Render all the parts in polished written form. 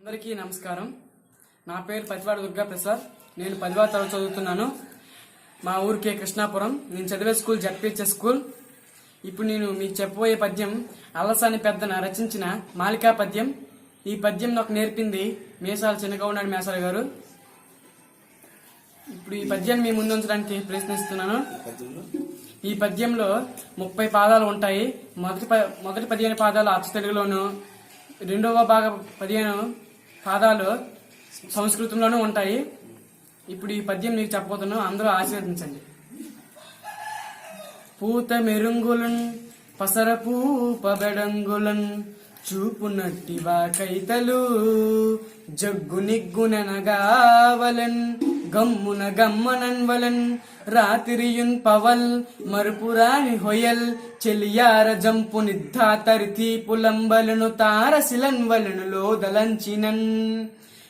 అందరికీ నమస్కారం. నా పేరు పతివాడ దుర్గా ప్రసాద్. నేను 10వ తరగతి చదువుతున్నాను. మా ఊరికే కృష్ణాపురం. నేను చదివే స్కూల్ జడ్పీహెచ్ఎస్ స్కూల్. ఇప్పుడు నేను మీకు చెప్పబోయే పద్యం అల్లసాని పెద్దన రచించిన మాలికా పద్యం. ఈ పద్యం నాకు నేర్పింది మేసాల చిన్నగౌనాడు మేసాల గారు. ఇప్పుడు ఈ పద్యాన్ని మీ ముందు ఉంచడానికి ప్రయత్నిస్తున్నాను. ఈ పద్యంలో 30 పాదాలు ఉంటాయి. మొదటి 15 పాదాలు అచ్చ తెలుగులోను, రెండవ భాగ 15 పాదాలు సంస్కృతంలోనూ ఉంటాయి. ఇప్పుడు ఈ పద్యం మీకు చెప్పబోతున్నాను, అందరూ ఆశీర్వదించండి. పూత మెరుంగులన్ పసర పూపబెడంగులన్ చూపునట్టివా కైతలు జగ్గు నిగ్గుననగావలన్ గమ్మున గమ్మనన్వలన్ రాత్రియున్ పవల్ మరుపురాని హొయల్ చెలియార జంపు నిద్ధాతరి తీపులంబలను తారసిలన్ వలను లోదలంచినన్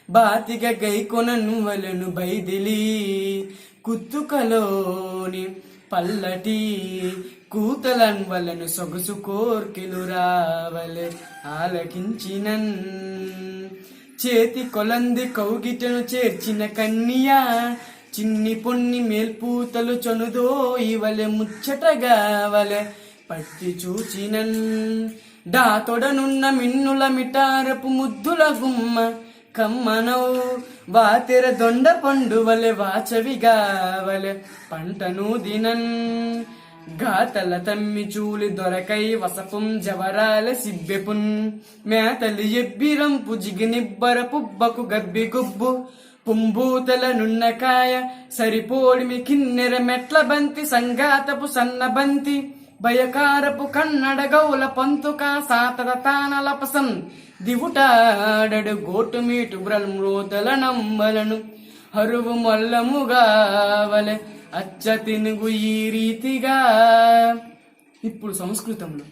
బాతిగ గైకొనన్ వలను బైదిలి కుత్తుకలోని పల్లటి కూతలన్ వలను సొగసు కోర్కెలు రావలె ఆలకించినన్ చేతి కొలంది కౌగిటను చేర్చిన కన్నియా చిన్ని పొన్ని మేల్పూతలు చనుదో ఇవలె ముచ్చటగావలె పట్టి చూచినన్ డాతొడనున్న మిన్నుల మిటారపు ముద్దుల గుమ్మ కమ్మనౌ వాతెర దొండ పండువలె వాచవిగావలె పంటను దినన్ గాతల తమ్మి చూలి దొరకై వసపుం జవరాల సిబ్బెపున్ మేతలి ఎబ్బిరంపు జిగినిబ్బర పుబ్బకు గబ్బి గుబ్బు పుంబూతల నున్నకాయ సరిపోడిమి కిన్నెర మెట్ల బంతి సంగాతపు సన్న బంతి భయకారపు కన్నడ గౌల పంతుక సాతర తానలపసం దివుటాడడు గోటుమీటు బ్రల్మ్రోతల నంబలను హరువు మొల్లముగావలె అచ్చ తినుగు ఈ రీతిగా. ఇప్పుడు సంస్కృతంలో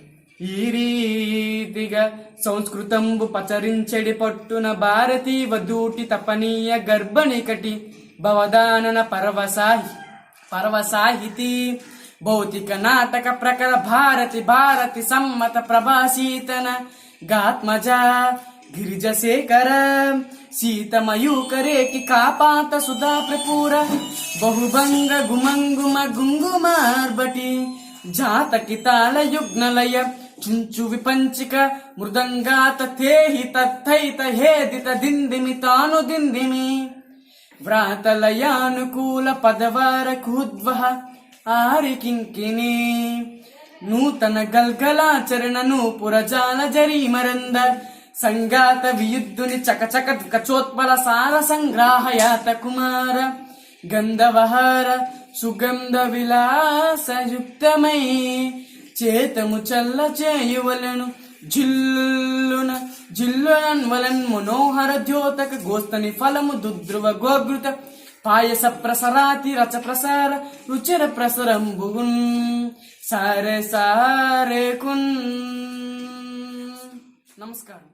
ఈ రీతిగా సంస్కృతంబు పచరించెడి పట్టున భారతీ వధూటి తపనీయ గర్భనికటి భవదానన పరవసాహితి భౌతిక నాటక ప్రకర భారతి సమ్మత ప్రభాసీతన గాత్మజ గిరిజశేఖర సీతమయూకరేకి కాపాత సుధా ప్రపూర బహుభంగ గుమంగుమ గుంగుమార్బటి జాతకి తాళ యుగ్నలయ చుంచు విపంచిక మృదంగాత తేహి తత్తైత హేదిత దిందిమి తాను దిందిమి వ్రాతలయానుకూల పదవార కూద్వహ ఆరికింకిని నూతన గల్గలాచరణ నూపురజాల జరీమరంద సంగాత వియుద్ధుని చకచక కచోత్పల సార సంగ్రాహయాత కుమార గంధవహార సుగంధ విలాసయుక్తమై చేతము చల్ల చేయువలను జిల్లునన్వలన్ మనోహర ద్యోతక గోస్తని ఫలము దుద్రువ గోగృత పాయస ప్రసరాతి రచ ప్రసార రుచిర ప్రసరంబుగున్ సారే సారే కున్. నమస్కారం.